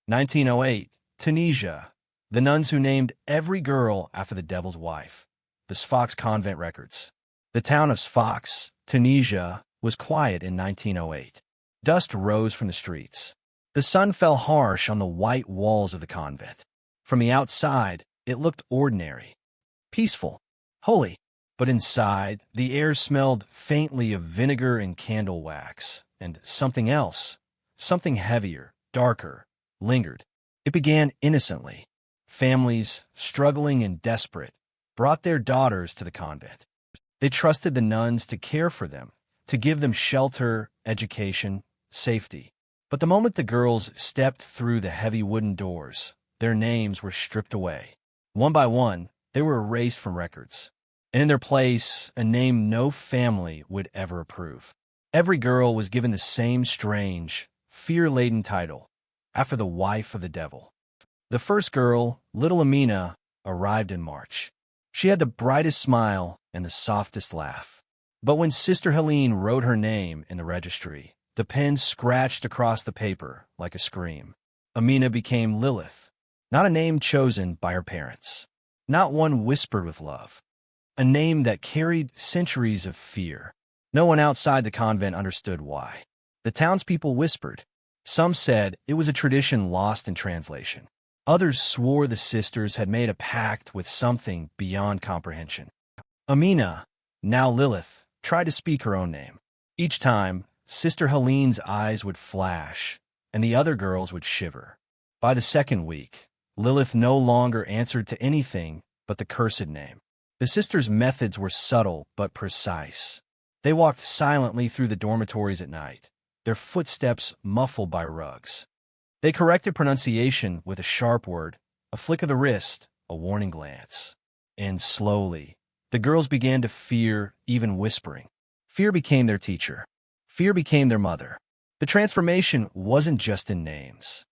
1908, Tunisia. The nuns who named every girl after the devil's wife. The Sfax Convent records. The town of Sfax, Tunisia, was quiet in 1908. Dust rose from the streets. The sun fell harsh on the white walls of the convent. From the outside, it looked ordinary, peaceful, holy. But inside, the air smelled faintly of vinegar and candle wax, and something else, something heavier, darker, lingered. It began innocently. Families, struggling and desperate, brought their daughters to the convent. They trusted the nuns to care for them, to give them shelter, education, safety. But the moment the girls stepped through the heavy wooden doors, their names were stripped away. One by one, they were erased from records. And in their place, a name no family would ever approve. Every girl was given the same strange, fear-laden title, after the wife of the devil. The first girl, little Amina, arrived in March. She had the brightest smile and the softest laugh. But when Sister Helene wrote her name in the registry, the pen scratched across the paper like a scream. Amina became Lilith, not a name chosen by her parents, not one whispered with love, a name that carried centuries of fear. No one outside the convent understood why. The townspeople whispered. Some said it was a tradition lost in translation. Others swore the sisters had made a pact with something beyond comprehension. Amina, now Lilith, tried to speak her own name. Each time, Sister Helene's eyes would flash, and the other girls would shiver. By the second week, Lilith no longer answered to anything but the cursed name. The sisters' methods were subtle but precise. They walked silently through the dormitories at night, their footsteps muffled by rugs. They corrected pronunciation with a sharp word, a flick of the wrist, a warning glance. And slowly, the girls began to fear even whispering. Fear became their teacher. Fear became their mother. The transformation wasn't just in names.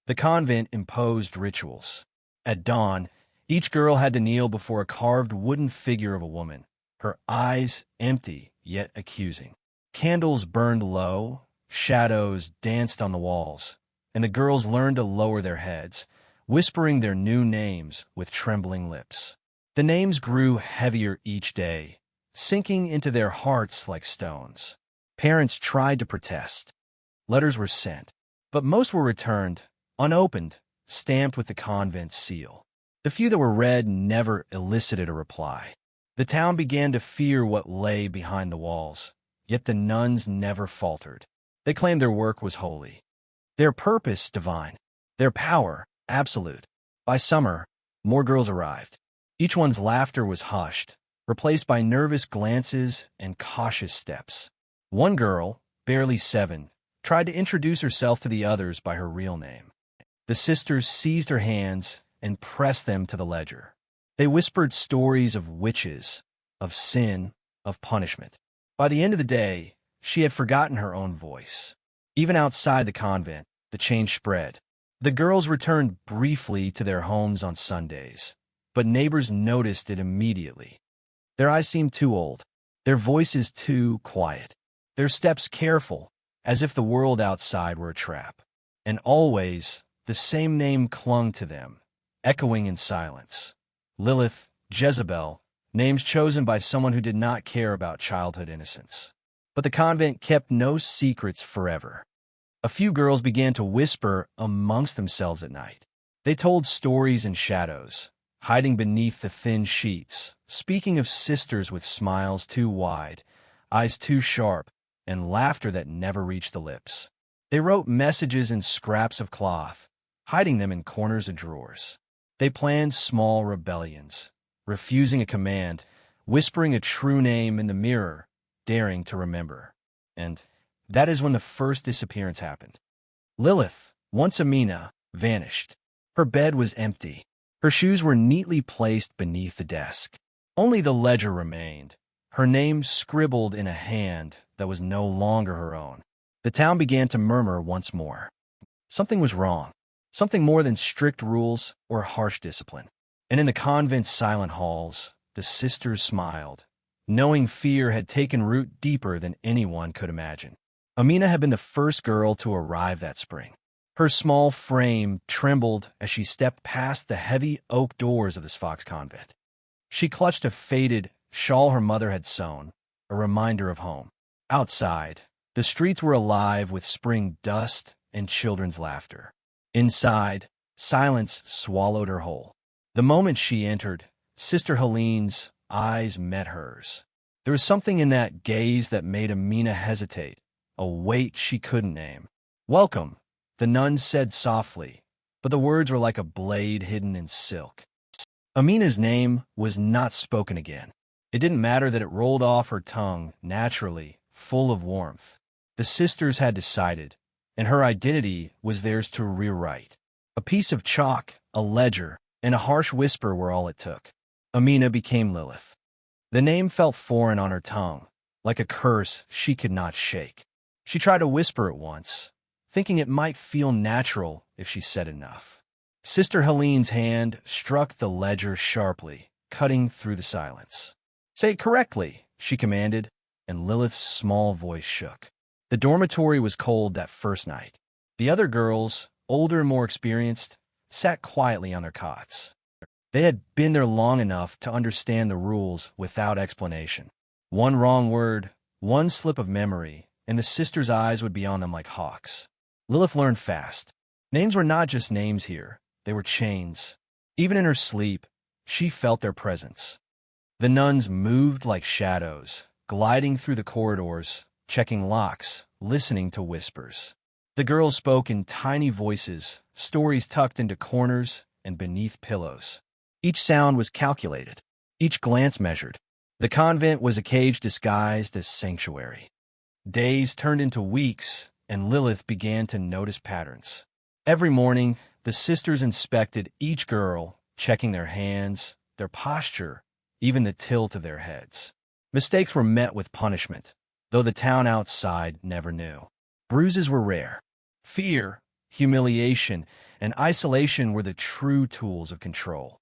The convent imposed rituals. At dawn, each girl had to kneel before a carved wooden figure of a woman, her eyes empty yet accusing. Candles burned low, shadows danced on the walls, and the girls learned to lower their heads, whispering their new names with trembling lips. The names grew heavier each day, sinking into their hearts like stones. Parents tried to protest. Letters were sent, but most were returned, unopened, stamped with the convent's seal. The few that were read never elicited a reply. The town began to fear what lay behind the walls, yet the nuns never faltered. They claimed their work was holy, their purpose divine, their power absolute. By summer, more girls arrived. Each one's laughter was hushed, replaced by nervous glances and cautious steps. One girl, barely 7, tried to introduce herself to the others by her real name. The sisters seized her hands and pressed them to the ledger. They whispered stories of witches, of sin, of punishment. By the end of the day, she had forgotten her own voice. Even outside the convent, the change spread. The girls returned briefly to their homes on Sundays, but neighbors noticed it immediately. Their eyes seemed too old, their voices too quiet, their steps careful, as if the world outside were a trap. And always, the same name clung to them, echoing in silence. Lilith, Jezebel, names chosen by someone who did not care about childhood innocence. But the convent kept no secrets forever. A few girls began to whisper amongst themselves at night. They told stories in shadows, hiding beneath the thin sheets, speaking of sisters with smiles too wide, eyes too sharp, and laughter that never reached the lips. They wrote messages in scraps of cloth, hiding them in corners of drawers. They planned small rebellions, refusing a command, whispering a true name in the mirror, daring to remember. And that is when the first disappearance happened. Lilith, once Amina, vanished. Her bed was empty. Her shoes were neatly placed beneath the desk. Only the ledger remained, her name scribbled in a hand that was no longer her own. The town began to murmur once more. Something was wrong. Something more than strict rules or harsh discipline. And in the convent's silent halls, the sisters smiled, knowing fear had taken root deeper than anyone could imagine. Amina had been the first girl to arrive that spring. Her small frame trembled as she stepped past the heavy oak doors of the Sfax Convent. She clutched a faded shawl her mother had sewn, a reminder of home. Outside, the streets were alive with spring dust and children's laughter. Inside, silence swallowed her whole. The moment she entered, Sister Helene's eyes met hers. There was something in that gaze that made Amina hesitate, a weight she couldn't name. "Welcome," the nun said softly, but the words were like a blade hidden in silk. Amina's name was not spoken again. It didn't matter that it rolled off her tongue naturally, full of warmth. The sisters had decided, and her identity was theirs to rewrite. A piece of chalk, a ledger, and a harsh whisper were all it took. Amina became Lilith. The name felt foreign on her tongue, like a curse she could not shake. She tried to whisper it once, thinking it might feel natural if she said enough. Sister Helene's hand struck the ledger sharply, cutting through the silence. "Say it correctly," she commanded, and Lilith's small voice shook. The dormitory was cold that first night. The other girls, older and more experienced, sat quietly on their cots. They had been there long enough to understand the rules without explanation. One wrong word, one slip of memory, and the sisters' eyes would be on them like hawks. Lilith learned fast. Names were not just names here, they were chains. Even in her sleep, she felt their presence. The nuns moved like shadows, gliding through the corridors, checking locks, listening to whispers. The girls spoke in tiny voices, stories tucked into corners and beneath pillows. Each sound was calculated, each glance measured. The convent was a cage disguised as sanctuary. Days turned into weeks, and Lilith began to notice patterns. Every morning, the sisters inspected each girl, checking their hands, their posture, even the tilt of their heads. Mistakes were met with punishment, though the town outside never knew. Bruises were rare. Fear, humiliation, and isolation were the true tools of control.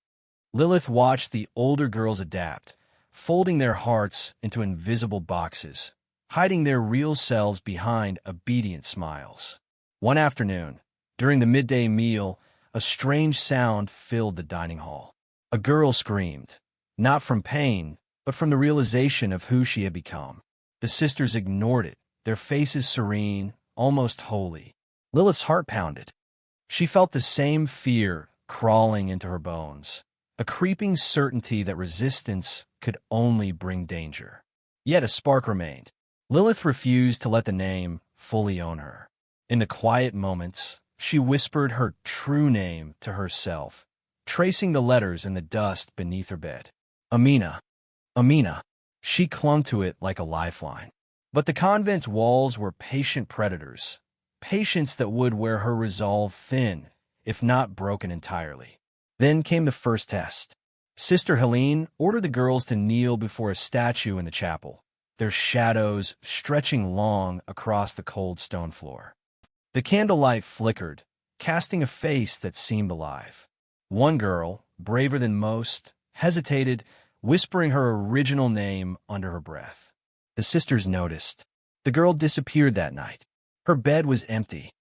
Lilith watched the older girls adapt, folding their hearts into invisible boxes, hiding their real selves behind obedient smiles. One afternoon, during the midday meal, a strange sound filled the dining hall. A girl screamed, not from pain, but from the realization of who she had become. The sisters ignored it, their faces serene, almost holy. Lilith's heart pounded. She felt the same fear crawling into her bones, a creeping certainty that resistance could only bring danger. Yet a spark remained. Lilith refused to let the name fully own her. In the quiet moments, she whispered her true name to herself, tracing the letters in the dust beneath her bed. Amina. Amina. She clung to it like a lifeline. But the convent's walls were patient predators, patience that would wear her resolve thin, if not broken entirely. Then came the first test. Sister Helene ordered the girls to kneel before a statue in the chapel, their shadows stretching long across the cold stone floor. The candlelight flickered, casting a face that seemed alive. One girl, braver than most, hesitated, whispering her original name under her breath. The sisters noticed. The girl disappeared that night. Her bed was empty.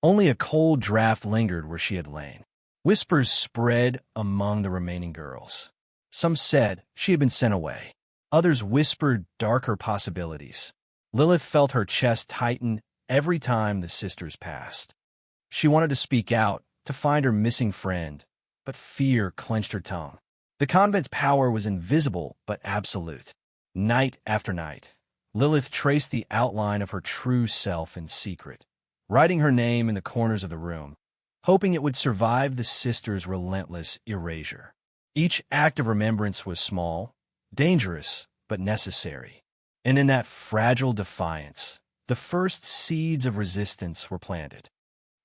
Only a cold draft lingered where she had lain. Whispers spread among the remaining girls. Some said she had been sent away. Others whispered darker possibilities. Lilith felt her chest tighten every time the sisters passed. She wanted to speak out, to find her missing friend, but fear clenched her tongue. The convent's power was invisible but absolute. Night after night, Lilith traced the outline of her true self in secret, writing her name in the corners of the room, hoping it would survive the sisters' relentless erasure. Each act of remembrance was small, dangerous, but necessary. And in that fragile defiance, the first seeds of resistance were planted.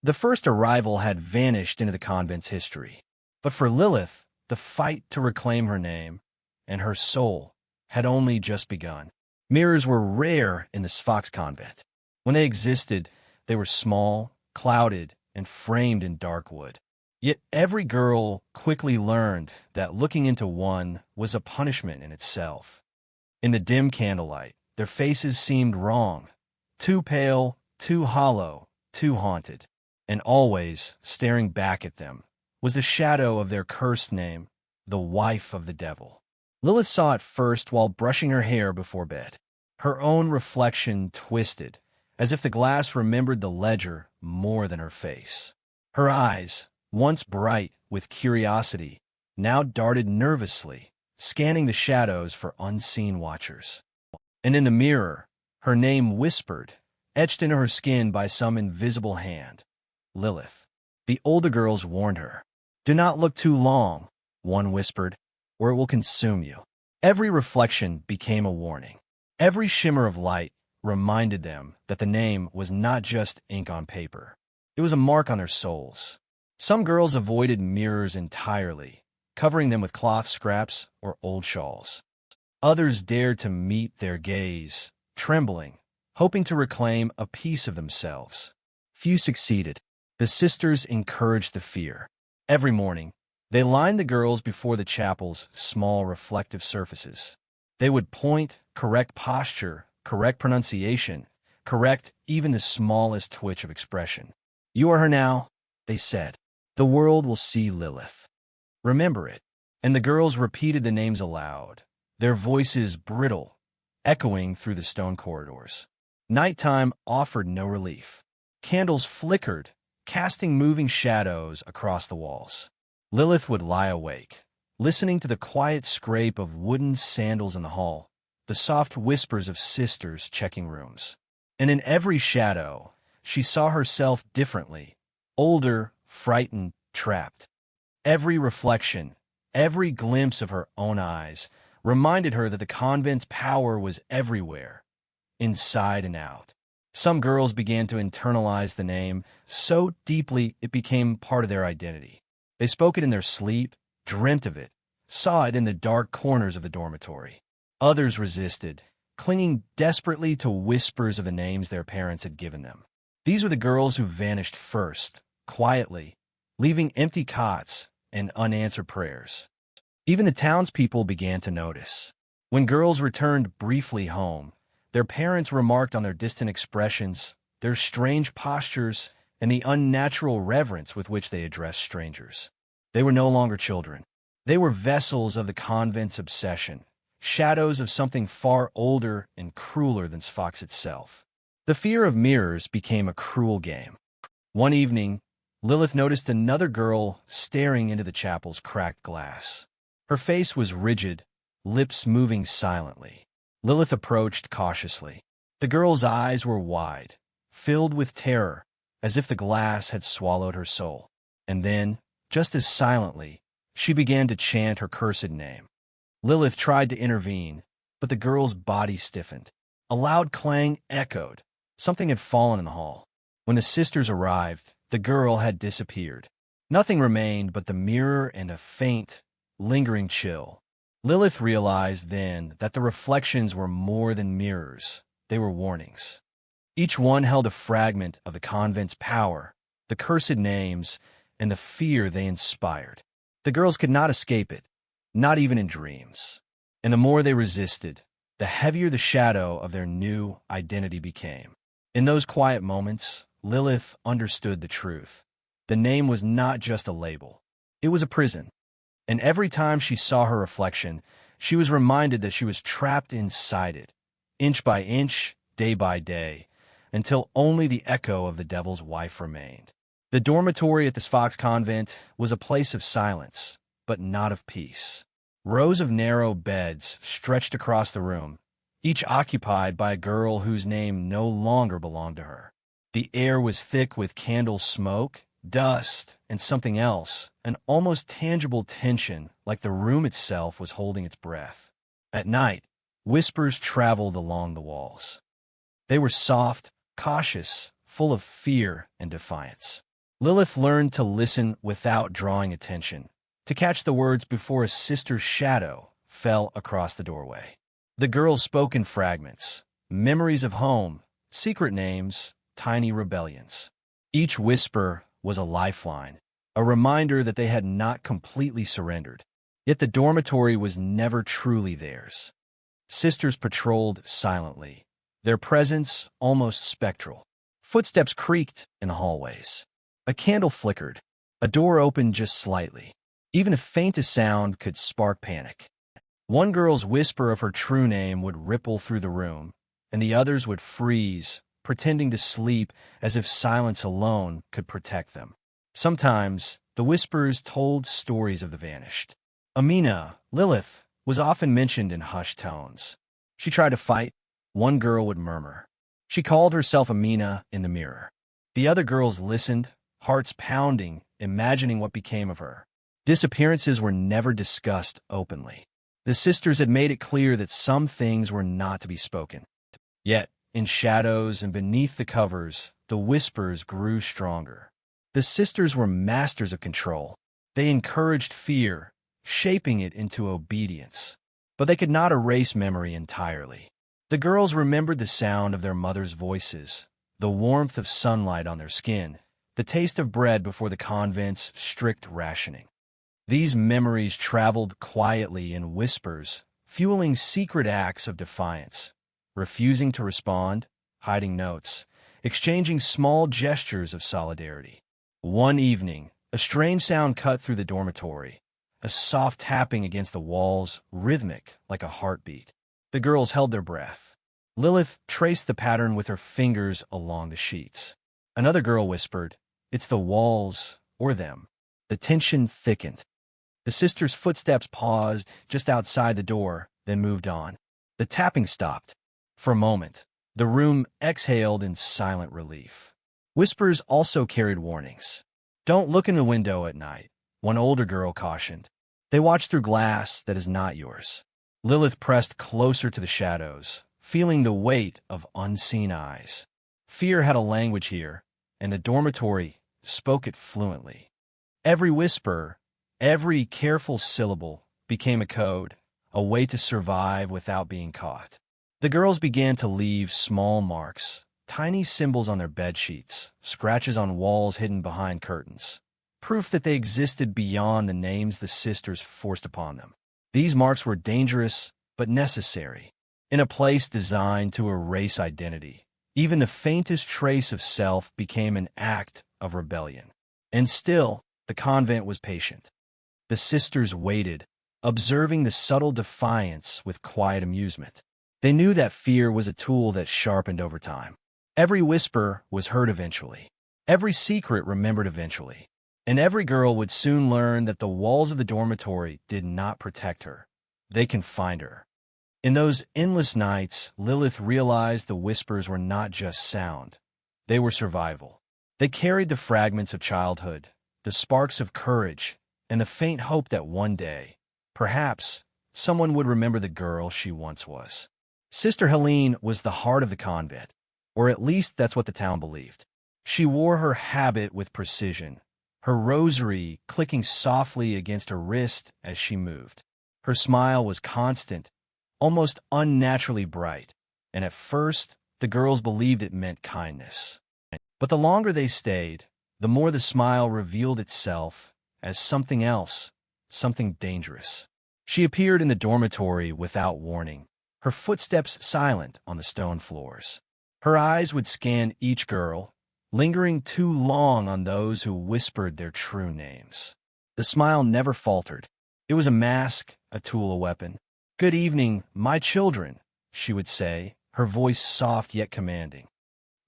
The first arrival had vanished into the convent's history. But for Lilith, the fight to reclaim her name and her soul had only just begun. Mirrors were rare in the Sfax Convent. When they existed, they were small, clouded, and framed in dark wood. Yet every girl quickly learned that looking into one was a punishment in itself. In the dim candlelight, their faces seemed wrong, too pale, too hollow, too haunted. And always, staring back at them, was the shadow of their cursed name, the wife of the devil. Lilith saw it first while brushing her hair before bed. Her own reflection twisted, as if the glass remembered the ledger more than her face. Her eyes, once bright with curiosity, now darted nervously, scanning the shadows for unseen watchers. And in the mirror, her name whispered, etched into her skin by some invisible hand. Lilith. The older girls warned her. "Do not look too long," one whispered, "or it will consume you." Every reflection became a warning. Every shimmer of light reminded them that the name was not just ink on paper. It was a mark on their souls. Some girls avoided mirrors entirely, covering them with cloth scraps or old shawls. Others dared to meet their gaze, trembling, hoping to reclaim a piece of themselves. Few succeeded. The sisters encouraged the fear. Every morning, they lined the girls before the chapel's small reflective surfaces. They would point, correct posture, correct pronunciation, correct even the smallest twitch of expression. "You are her now," they said. "The world will see Lilith. Remember it." And the girls repeated the names aloud, their voices brittle, echoing through the stone corridors. Nighttime offered no relief. Candles flickered, casting moving shadows across the walls. Lilith would lie awake, listening to the quiet scrape of wooden sandals in the hall, the soft whispers of sisters checking rooms. And in every shadow, she saw herself differently, older, frightened, trapped. Every reflection, every glimpse of her own eyes, reminded her that the convent's power was everywhere, inside and out. Some girls began to internalize the name so deeply it became part of their identity. They spoke it in their sleep, dreamt of it, saw it in the dark corners of the dormitory. Others resisted, clinging desperately to whispers of the names their parents had given them. These were the girls who vanished first, quietly, leaving empty cots and unanswered prayers. Even the townspeople began to notice. When girls returned briefly home, their parents remarked on their distant expressions, their strange postures, and the unnatural reverence with which they addressed strangers. They were no longer children. They were vessels of the convent's obsession, shadows of something far older and crueler than Sfax itself. The fear of mirrors became a cruel game. One evening, Lilith noticed another girl staring into the chapel's cracked glass. Her face was rigid, lips moving silently. Lilith approached cautiously. The girl's eyes were wide, filled with terror, as if the glass had swallowed her soul. And then, just as silently, she began to chant her cursed name. Lilith tried to intervene, but the girl's body stiffened. A loud clang echoed. Something had fallen in the hall. When the sisters arrived, the girl had disappeared. Nothing remained but the mirror and a faint, lingering chill. Lilith realized then that the reflections were more than mirrors. They were warnings. Each one held a fragment of the convent's power, the cursed names, and the fear they inspired. The girls could not escape it, not even in dreams. And the more they resisted, the heavier the shadow of their new identity became. In those quiet moments, Lilith understood the truth. The name was not just a label. It was a prison. And every time she saw her reflection, she was reminded that she was trapped inside it, inch by inch, day by day, until only the echo of the devil's wife remained. The dormitory at the Sfax Convent was a place of silence, but not of peace. Rows of narrow beds stretched across the room, each occupied by a girl whose name no longer belonged to her. The air was thick with candle smoke, dust, and something else, an almost tangible tension, like the room itself was holding its breath. At night, whispers traveled along the walls. They were soft, cautious, full of fear and defiance. Lilith learned to listen without drawing attention, to catch the words before a sister's shadow fell across the doorway. The girls spoke in fragments, memories of home, secret names, tiny rebellions. Each whisper was a lifeline, a reminder that they had not completely surrendered. Yet the dormitory was never truly theirs. Sisters patrolled silently, their presence almost spectral. Footsteps creaked in the hallways. A candle flickered. A door opened just slightly. Even the faintest sound could spark panic. One girl's whisper of her true name would ripple through the room, and the others would freeze, pretending to sleep as if silence alone could protect them. Sometimes, the whispers told stories of the vanished. Amina, Lilith, was often mentioned in hushed tones. She tried to fight. One girl would murmur. She called herself Amina in the mirror. The other girls listened, hearts pounding, imagining what became of her. Disappearances were never discussed openly. The sisters had made it clear that some things were not to be spoken. Yet, in shadows and beneath the covers, the whispers grew stronger. The sisters were masters of control. They encouraged fear, shaping it into obedience. But they could not erase memory entirely. The girls remembered the sound of their mothers' voices, the warmth of sunlight on their skin, the taste of bread before the convent's strict rationing. These memories traveled quietly in whispers, fueling secret acts of defiance, refusing to respond, hiding notes, exchanging small gestures of solidarity. One evening, a strange sound cut through the dormitory, a soft tapping against the walls, rhythmic like a heartbeat. The girls held their breath. Lilith traced the pattern with her fingers along the sheets. Another girl whispered, "It's the walls, or them." The tension thickened. The sisters' footsteps paused just outside the door, then moved on. The tapping stopped. For a moment, the room exhaled in silent relief. Whispers also carried warnings. "Don't look in the window at night," one older girl cautioned. "They watch through glass that is not yours." Lilith pressed closer to the shadows, feeling the weight of unseen eyes. Fear had a language here, and the dormitory spoke it fluently. Every whisper, every careful syllable became a code, a way to survive without being caught. The girls began to leave small marks, tiny symbols on their bedsheets, scratches on walls hidden behind curtains, proof that they existed beyond the names the sisters forced upon them. These marks were dangerous, but necessary. In a place designed to erase identity, even the faintest trace of self became an act of rebellion. And still, the convent was patient. The sisters waited, observing the subtle defiance with quiet amusement. They knew that fear was a tool that sharpened over time. Every whisper was heard eventually. Every secret remembered eventually. And every girl would soon learn that the walls of the dormitory did not protect her. They confined her. In those endless nights, Lilith realized the whispers were not just sound. They were survival. They carried the fragments of childhood, the sparks of courage, and the faint hope that one day, perhaps, someone would remember the girl she once was. Sister Helene was the heart of the convent, or at least that's what the town believed. She wore her habit with precision, her rosary clicking softly against her wrist as she moved. Her smile was constant, almost unnaturally bright, and at first, the girls believed it meant kindness. But the longer they stayed, the more the smile revealed itself as something else, something dangerous. She appeared in the dormitory without warning, her footsteps silent on the stone floors. Her eyes would scan each girl, lingering too long on those who whispered their true names. The smile never faltered. It was a mask, a tool, a weapon. "Good evening, my children," she would say, her voice soft yet commanding.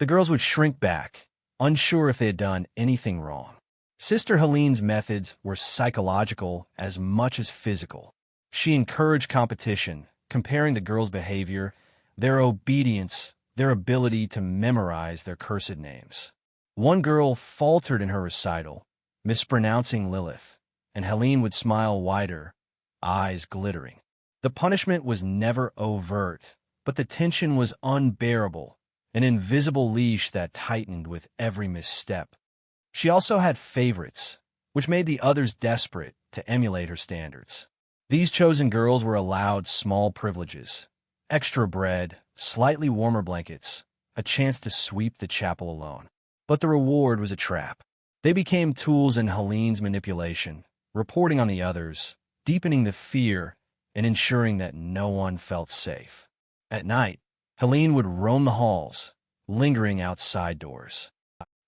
The girls would shrink back, unsure if they had done anything wrong. Sister Helene's methods were psychological as much as physical. She encouraged competition, comparing the girls' behavior, their obedience, their ability to memorize their cursed names. One girl faltered in her recital, mispronouncing Lilith, and Helene would smile wider, eyes glittering. The punishment was never overt, but the tension was unbearable, an invisible leash that tightened with every misstep. She also had favorites, which made the others desperate to emulate her standards. These chosen girls were allowed small privileges, extra bread, slightly warmer blankets, a chance to sweep the chapel alone. But the reward was a trap. They became tools in Helene's manipulation, reporting on the others, deepening the fear, and ensuring that no one felt safe. At night, Helene would roam the halls, lingering outside doors.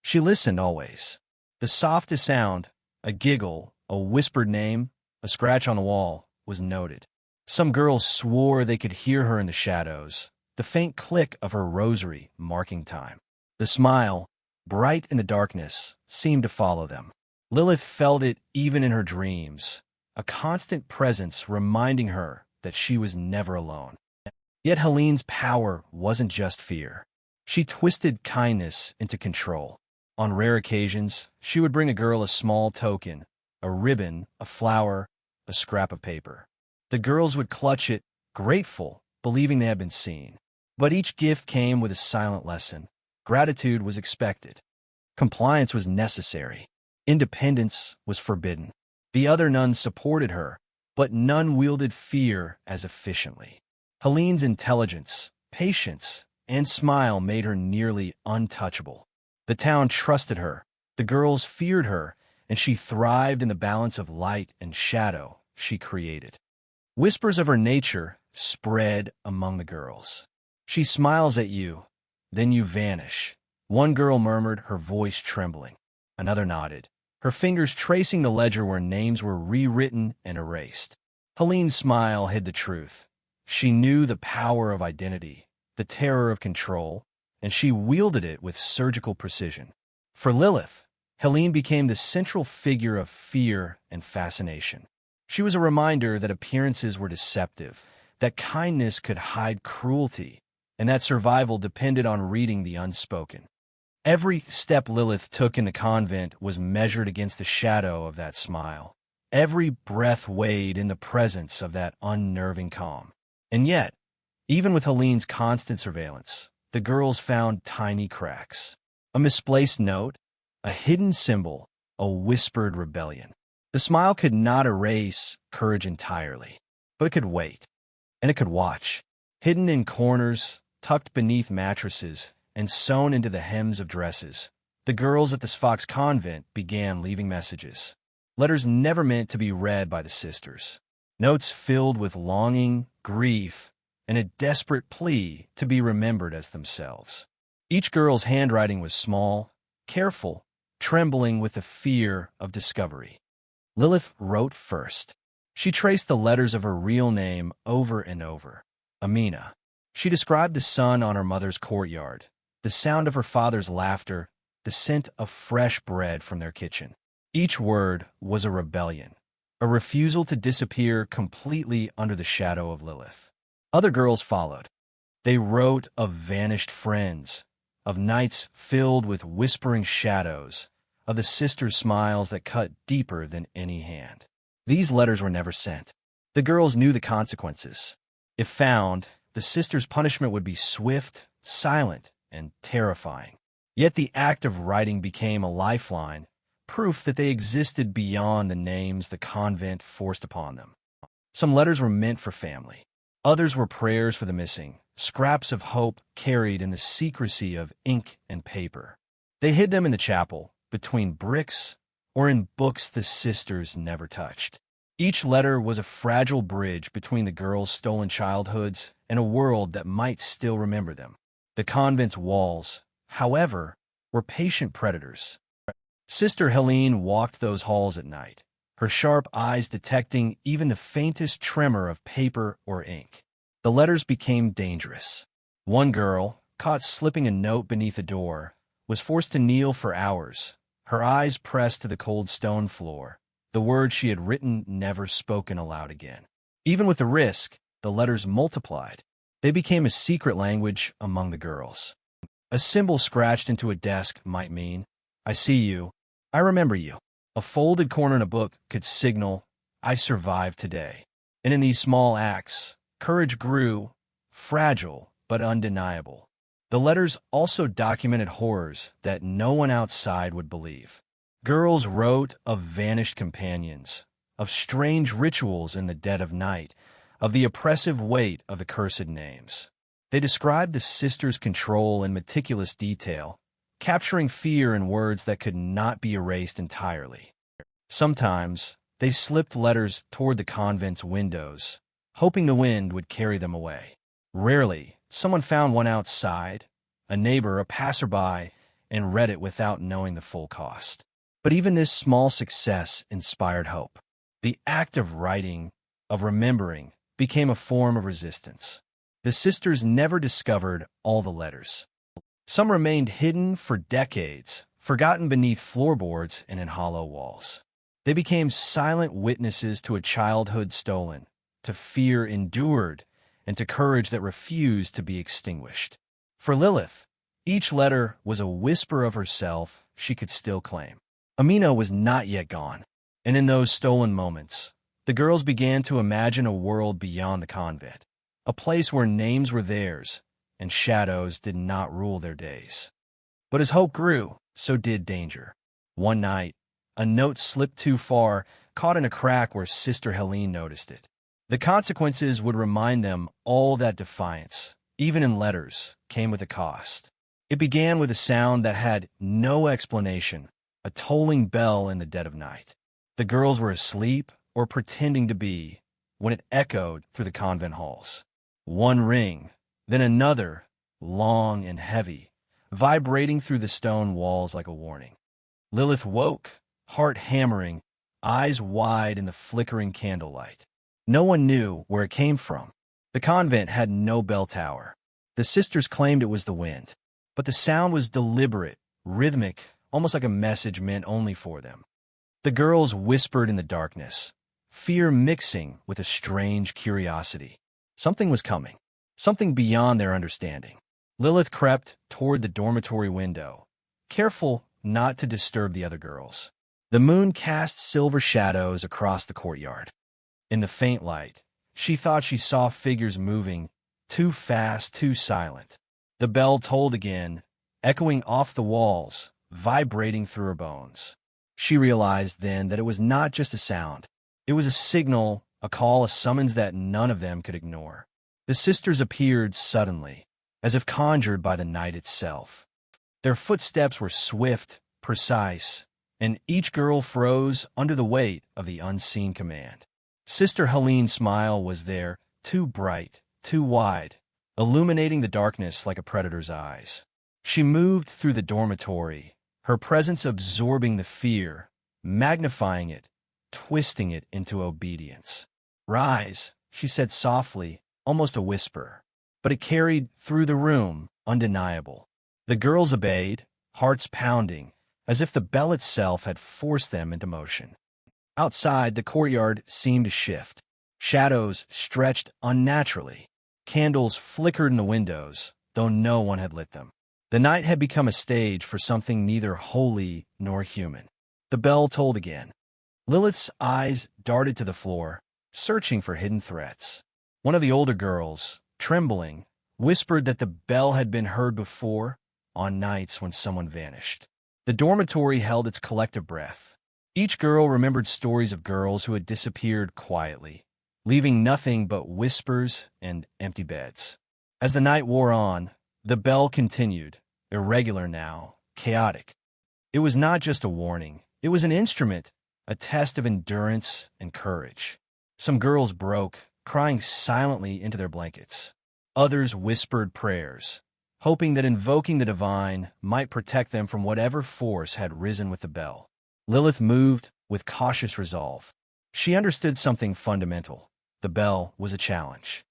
She listened always. The softest sound, a giggle, a whispered name, a scratch on the wall, was noted. Some girls swore they could hear her in the shadows, the faint click of her rosary marking time. The smile, bright in the darkness, seemed to follow them. Lilith felt it even in her dreams, a constant presence reminding her that she was never alone. Yet Helene's power wasn't just fear. She twisted kindness into control. On rare occasions, she would bring a girl a small token, a ribbon, a flower, a scrap of paper. The girls would clutch it, grateful, believing they had been seen. But each gift came with a silent lesson. Gratitude was expected. Compliance was necessary. Independence was forbidden. The other nuns supported her, but none wielded fear as efficiently. Helene's intelligence, patience, and smile made her nearly untouchable. The town trusted her, the girls feared her, and she thrived in the balance of light and shadow she created. Whispers of her nature spread among the girls. She smiles at you, then you vanish. One girl murmured, her voice trembling. Another nodded, her fingers tracing the ledger where names were rewritten and erased. Helene's smile hid the truth. She knew the power of identity, the terror of control, and she wielded it with surgical precision. For Lilith, Helene became the central figure of fear and fascination. She was a reminder that appearances were deceptive, that kindness could hide cruelty, and that survival depended on reading the unspoken. Every step Lilith took in the convent was measured against the shadow of that smile. Every breath weighed in the presence of that unnerving calm. And yet, even with Helene's constant surveillance, the girls found tiny cracks. A misplaced note, a hidden symbol, a whispered rebellion. The smile could not erase courage entirely, but it could wait, and it could watch. Hidden in corners, tucked beneath mattresses, and sewn into the hems of dresses, the girls at the Sfax Convent began leaving messages. Letters never meant to be read by the sisters. Notes filled with longing, grief, and a desperate plea to be remembered as themselves. Each girl's handwriting was small, careful, trembling with the fear of discovery. Lilith wrote first. She traced the letters of her real name over and over. Amina. She described the sun on her mother's courtyard, the sound of her father's laughter, the scent of fresh bread from their kitchen. Each word was a rebellion, a refusal to disappear completely under the shadow of Lilith. Other girls followed. They wrote of vanished friends, of nights filled with whispering shadows, of the sisters' smiles that cut deeper than any hand. These letters were never sent. The girls knew the consequences. If found, the sisters' punishment would be swift, silent, and terrifying. Yet the act of writing became a lifeline, proof that they existed beyond the names the convent forced upon them. Some letters were meant for family. Others were prayers for the missing, scraps of hope carried in the secrecy of ink and paper. They hid them in the chapel, between bricks, or in books the sisters never touched. Each letter was a fragile bridge between the girls' stolen childhoods and a world that might still remember them. The convent's walls, however, were patient predators. Sister Helene walked those halls at night, her sharp eyes detecting even the faintest tremor of paper or ink. The letters became dangerous. One girl, caught slipping a note beneath a door, was forced to kneel for hours, her eyes pressed to the cold stone floor, the words she had written never spoken aloud again. Even with the risk, the letters multiplied. They became a secret language among the girls. A symbol scratched into a desk might mean, "I see you, I remember you." A folded corner in a book could signal, "I survived today." And in these small acts, courage grew, fragile but undeniable. The letters also documented horrors that no one outside would believe. Girls wrote of vanished companions, of strange rituals in the dead of night, of the oppressive weight of accursed names. They described the sisters' control in meticulous detail, capturing fear in words that could not be erased entirely. Sometimes, they slipped letters toward the convent's windows, hoping the wind would carry them away. Rarely, someone found one outside, a neighbor, a passerby, and read it without knowing the full cost. But even this small success inspired hope. The act of writing, of remembering, became a form of resistance. The sisters never discovered all the letters. Some remained hidden for decades, forgotten beneath floorboards and in hollow walls. They became silent witnesses to a childhood stolen, to fear endured, and to courage that refused to be extinguished. For Lilith, each letter was a whisper of herself she could still claim. Amina was not yet gone, and in those stolen moments, the girls began to imagine a world beyond the convent, a place where names were theirs and shadows did not rule their days. But as hope grew, so did danger. One night, a note slipped too far, caught in a crack where Sister Helene noticed it. The consequences would remind them all that defiance, even in letters, came with a cost. It began with a sound that had no explanation, a tolling bell in the dead of night. The girls were asleep or pretending to be when it echoed through the convent halls. One ring, then another, long and heavy, vibrating through the stone walls like a warning. Lilith woke, heart hammering, eyes wide in the flickering candlelight. No one knew where it came from. The convent had no bell tower. The sisters claimed it was the wind, but the sound was deliberate, rhythmic, almost like a message meant only for them. The girls whispered in the darkness, fear mixing with a strange curiosity. Something was coming, something beyond their understanding. Lilith crept toward the dormitory window, careful not to disturb the other girls. The moon cast silver shadows across the courtyard. In the faint light, she thought she saw figures moving, too fast, too silent. The bell tolled again, echoing off the walls, vibrating through her bones. She realized then that it was not just a sound. It was a signal, a call, a summons that none of them could ignore. The sisters appeared suddenly, as if conjured by the night itself. Their footsteps were swift, precise, and each girl froze under the weight of the unseen command. Sister Helene's smile was there, too bright, too wide, illuminating the darkness like a predator's eyes. She moved through the dormitory, her presence absorbing the fear, magnifying it, twisting it into obedience. "Rise," she said softly, almost a whisper, but it carried through the room, undeniable. The girls obeyed, hearts pounding, as if the bell itself had forced them into motion. Outside, the courtyard seemed to shift. Shadows stretched unnaturally. Candles flickered in the windows, though no one had lit them. The night had become a stage for something neither holy nor human. The bell tolled again. Lilith's eyes darted to the floor, searching for hidden threats. One of the older girls, trembling, whispered that the bell had been heard before, on nights when someone vanished. The dormitory held its collective breath. Each girl remembered stories of girls who had disappeared quietly, leaving nothing but whispers and empty beds. As the night wore on, the bell continued, irregular now, chaotic. It was not just a warning, it was an instrument, a test of endurance and courage. Some girls broke, crying silently into their blankets. Others whispered prayers, hoping that invoking the divine might protect them from whatever force had risen with the bell. Lilith moved with cautious resolve. She understood something fundamental. The bell was a challenge.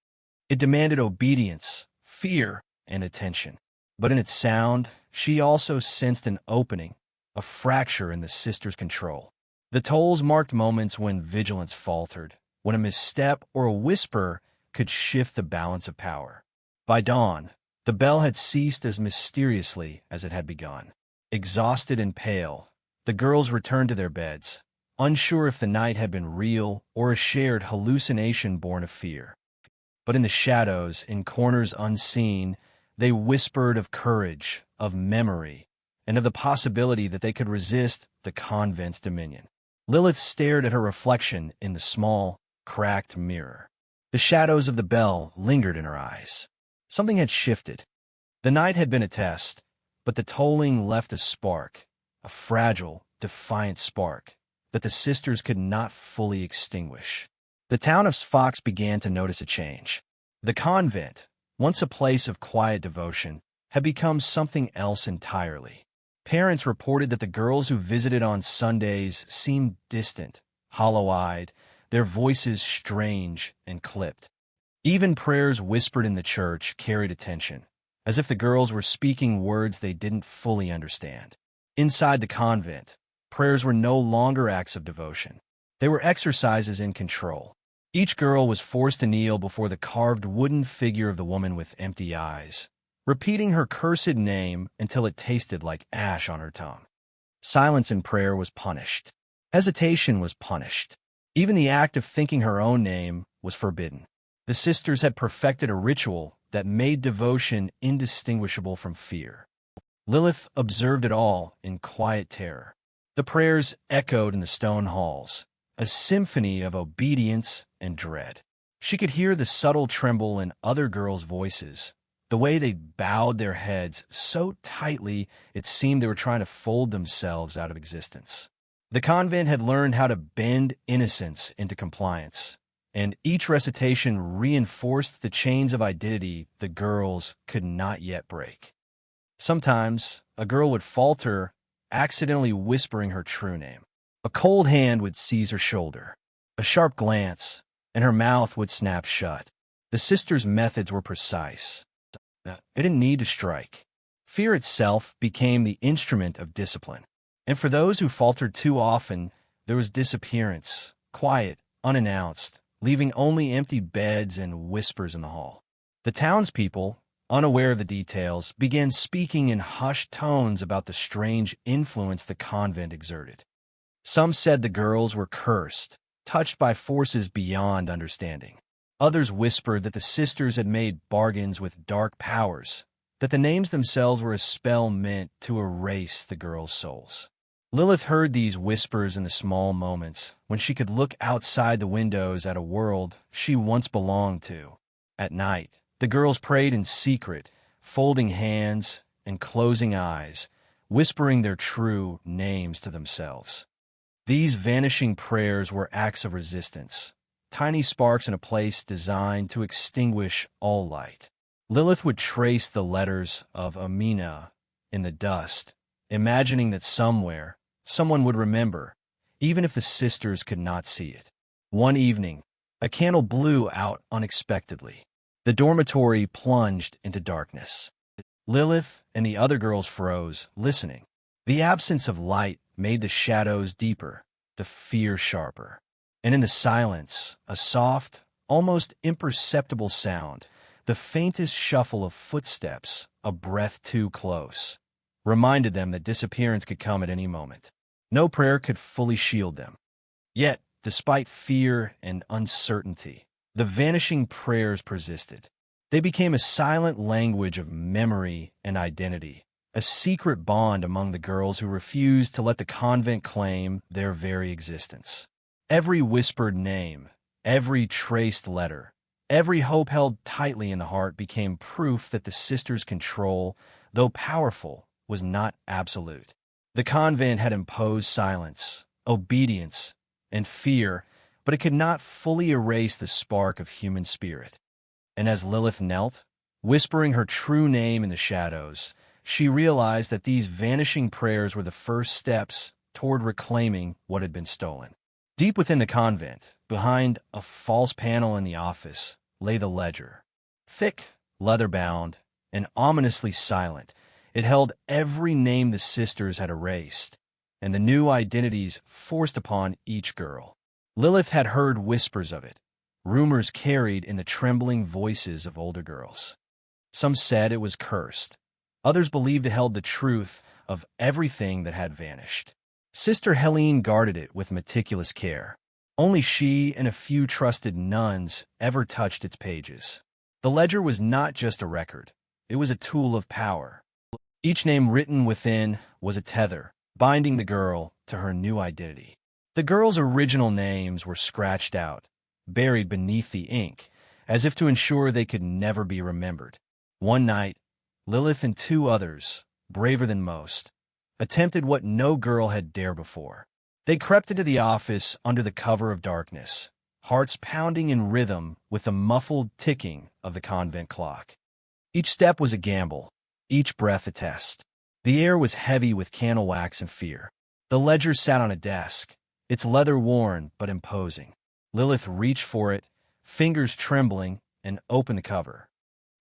It demanded obedience, fear, and attention. But in its sound, she also sensed an opening, a fracture in the sisters' control. The tolls marked moments when vigilance faltered, when a misstep or a whisper could shift the balance of power. By dawn, the bell had ceased as mysteriously as it had begun. Exhausted and pale, the girls returned to their beds, unsure if the night had been real or a shared hallucination born of fear. But in the shadows, in corners unseen, they whispered of courage, of memory, and of the possibility that they could resist the convent's dominion. Lilith stared at her reflection in the small, cracked mirror. The shadows of the bell lingered in her eyes. Something had shifted. The night had been a test, but the tolling left a spark, a fragile, defiant spark that the sisters could not fully extinguish. The town of Sfax began to notice a change. The convent, once a place of quiet devotion, had become something else entirely. Parents reported that the girls who visited on Sundays seemed distant, hollow-eyed, their voices strange and clipped. Even prayers whispered in the church carried attention, as if the girls were speaking words they didn't fully understand. Inside the convent, prayers were no longer acts of devotion. They were exercises in control. Each girl was forced to kneel before the carved wooden figure of the woman with empty eyes, repeating her cursed name until it tasted like ash on her tongue. Silence in prayer was punished. Hesitation was punished. Even the act of thinking her own name was forbidden. The sisters had perfected a ritual that made devotion indistinguishable from fear. Lilith observed it all in quiet terror. The prayers echoed in the stone halls, a symphony of obedience and dread. She could hear the subtle tremble in other girls' voices, the way they bowed their heads so tightly it seemed they were trying to fold themselves out of existence. The convent had learned how to bend innocence into compliance, and each recitation reinforced the chains of identity the girls could not yet break. Sometimes, a girl would falter, accidentally whispering her true name. A cold hand would seize her shoulder, a sharp glance, and her mouth would snap shut. The sisters' methods were precise. They didn't need to strike. Fear itself became the instrument of discipline. And for those who faltered too often, there was disappearance, quiet, unannounced, leaving only empty beds and whispers in the hall. The townspeople, unaware of the details, began speaking in hushed tones about the strange influence the convent exerted. Some said the girls were cursed, touched by forces beyond understanding. Others whispered that the sisters had made bargains with dark powers, that the names themselves were a spell meant to erase the girls' souls. Lilith heard these whispers in the small moments when she could look outside the windows at a world she once belonged to. At night, the girls prayed in secret, folding hands and closing eyes, whispering their true names to themselves. These vanishing prayers were acts of resistance, tiny sparks in a place designed to extinguish all light. Lilith would trace the letters of Amina in the dust, imagining that somewhere, someone would remember, even if the sisters could not see it. One evening, a candle blew out unexpectedly. The dormitory plunged into darkness. Lilith and the other girls froze, listening. The absence of light made the shadows deeper, the fear sharper. And in the silence, a soft, almost imperceptible sound, the faintest shuffle of footsteps, a breath too close, reminded them that disappearance could come at any moment. No prayer could fully shield them. Yet, despite fear and uncertainty, the vanishing prayers persisted. They became a silent language of memory and identity, a secret bond among the girls who refused to let the convent claim their very existence. Every whispered name, every traced letter, every hope held tightly in the heart became proof that the sisters' control, though powerful, was not absolute. The convent had imposed silence, obedience, and fear, but it could not fully erase the spark of human spirit. And as Lilith knelt, whispering her true name in the shadows, she realized that these vanishing prayers were the first steps toward reclaiming what had been stolen. Deep within the convent, behind a false panel in the office, lay the ledger. Thick, leather-bound, and ominously silent, it held every name the sisters had erased, and the new identities forced upon each girl. Lilith had heard whispers of it, rumors carried in the trembling voices of older girls. Some said it was cursed. Others believed it held the truth of everything that had vanished. Sister Helene guarded it with meticulous care. Only she and a few trusted nuns ever touched its pages. The ledger was not just a record. It was a tool of power. Each name written within was a tether, binding the girl to her new identity. The girl's original names were scratched out, buried beneath the ink, as if to ensure they could never be remembered. One night, Lilith and two others, braver than most, attempted what no girl had dared before. They crept into the office under the cover of darkness, hearts pounding in rhythm with the muffled ticking of the convent clock. Each step was a gamble, each breath a test. The air was heavy with candle wax and fear. The ledger sat on a desk, its leather worn but imposing. Lilith reached for it, fingers trembling, and opened the cover.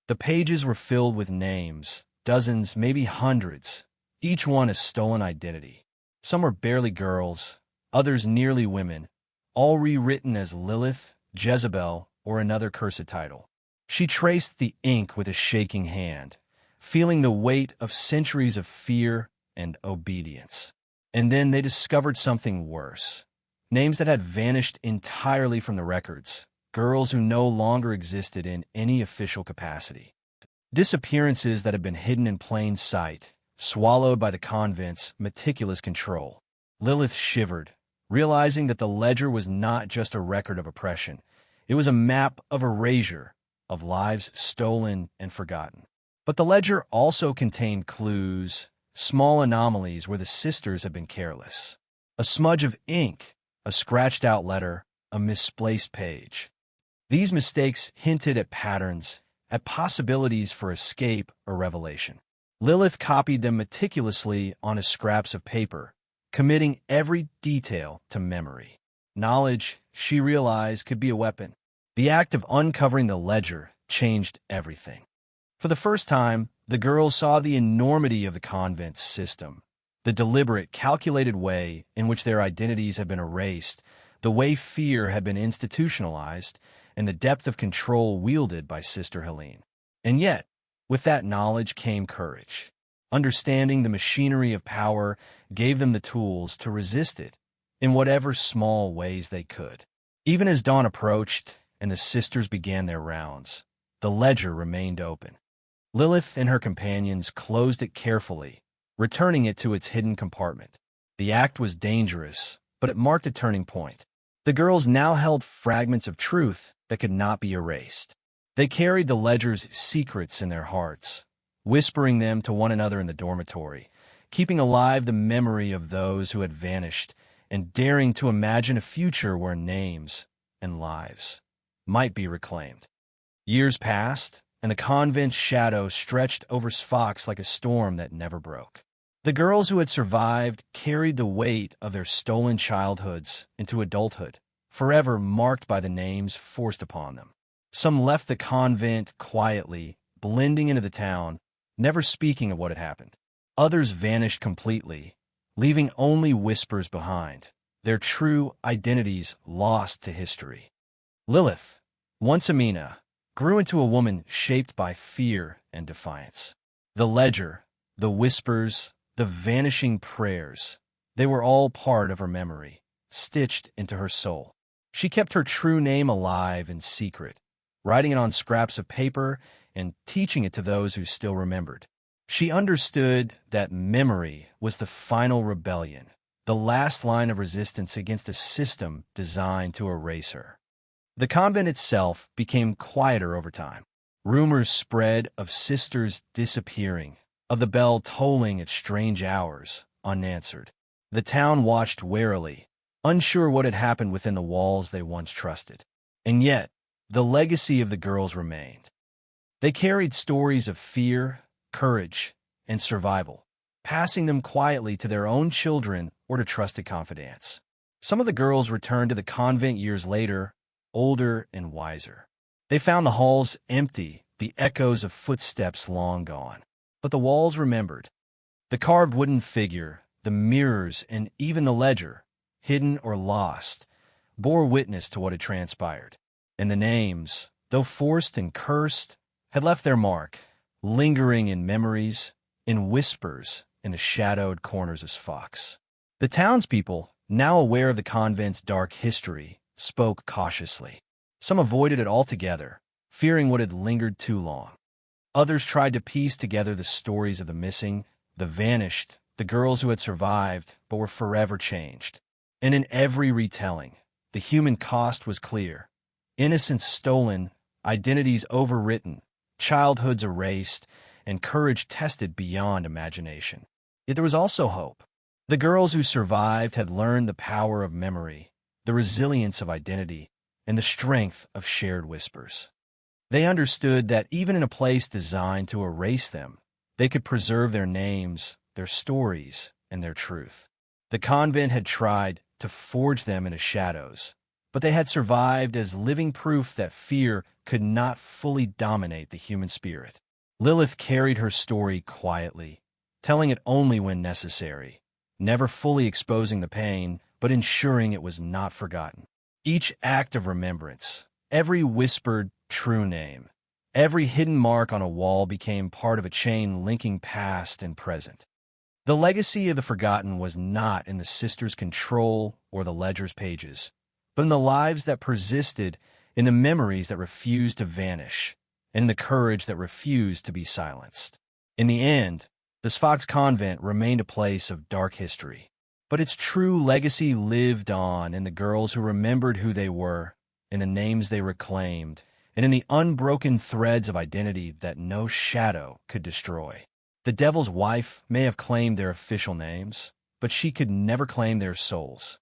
The pages were filled with names, dozens, maybe hundreds, each one a stolen identity. Some were barely girls, others nearly women, all rewritten as Lilith, Jezebel, or another cursed title. She traced the ink with a shaking hand, feeling the weight of centuries of fear and obedience. And then they discovered something worse. Names that had vanished entirely from the records, girls who no longer existed in any official capacity. Disappearances that had been hidden in plain sight, swallowed by the convent's meticulous control. Lilith shivered, realizing that the ledger was not just a record of oppression. It was a map of erasure, of lives stolen and forgotten. But the ledger also contained clues, small anomalies where the sisters had been careless. A smudge of ink, a scratched-out letter, a misplaced page. These mistakes hinted at patterns, at possibilities for escape or revelation. Lilith copied them meticulously onto scraps of paper, committing every detail to memory. Knowledge, she realized, could be a weapon. The act of uncovering the ledger changed everything. For the first time, the girls saw the enormity of the convent's system, the deliberate, calculated way in which their identities had been erased, the way fear had been institutionalized, and the depth of control wielded by Sister Helene. And yet, with that knowledge came courage. Understanding the machinery of power gave them the tools to resist it in whatever small ways they could. Even as dawn approached and the sisters began their rounds, the ledger remained open. Lilith and her companions closed it carefully, returning it to its hidden compartment. The act was dangerous, but it marked a turning point. The girls now held fragments of truth that could not be erased. They carried the ledger's secrets in their hearts, whispering them to one another in the dormitory, keeping alive the memory of those who had vanished, and daring to imagine a future where names and lives might be reclaimed. Years passed, and the convent's shadow stretched over Sfax like a storm that never broke. The girls who had survived carried the weight of their stolen childhoods into adulthood, forever marked by the names forced upon them. Some left the convent quietly, blending into the town, never speaking of what had happened. Others vanished completely, leaving only whispers behind, their true identities lost to history. Lilith, once Amina, grew into a woman shaped by fear and defiance. The ledger, the whispers, the vanishing prayers, they were all part of her memory, stitched into her soul. She kept her true name alive in secret, writing it on scraps of paper and teaching it to those who still remembered. She understood that memory was the final rebellion, the last line of resistance against a system designed to erase her. The convent itself became quieter over time. Rumors spread of sisters disappearing, of the bell tolling at strange hours, unanswered. The town watched warily, unsure what had happened within the walls they once trusted. And yet, the legacy of the girls remained. They carried stories of fear, courage, and survival, passing them quietly to their own children or to trusted confidants. Some of the girls returned to the convent years later, older and wiser. They found the halls empty, the echoes of footsteps long gone. But the walls remembered. The carved wooden figure, the mirrors, and even the ledger, hidden or lost, bore witness to what had transpired. And the names, though forced and cursed, had left their mark, lingering in memories, in whispers, in the shadowed corners of Sfax. The townspeople, now aware of the convent's dark history, spoke cautiously. Some avoided it altogether, fearing what had lingered too long. Others tried to piece together the stories of the missing, the vanished, the girls who had survived but were forever changed. And in every retelling, the human cost was clear. Innocence stolen, identities overwritten, childhoods erased, and courage tested beyond imagination. Yet there was also hope. The girls who survived had learned the power of memory, the resilience of identity, and the strength of shared whispers. They understood that even in a place designed to erase them, they could preserve their names, their stories, and their truth. The convent had tried to forge them into shadows, but they had survived as living proof that fear could not fully dominate the human spirit. Lilith carried her story quietly, telling it only when necessary, never fully exposing the pain, but ensuring it was not forgotten. Each act of remembrance, every whispered true name, every hidden mark on a wall became part of a chain linking past and present. The legacy of the forgotten was not in the sisters' control or the ledger's pages, but in the lives that persisted, in the memories that refused to vanish, and in the courage that refused to be silenced. In the end, the Sfax Convent remained a place of dark history, but its true legacy lived on in the girls who remembered who they were, in the names they reclaimed, and in the unbroken threads of identity that no shadow could destroy. The Devil's Wife may have claimed their official names, but she could never claim their souls.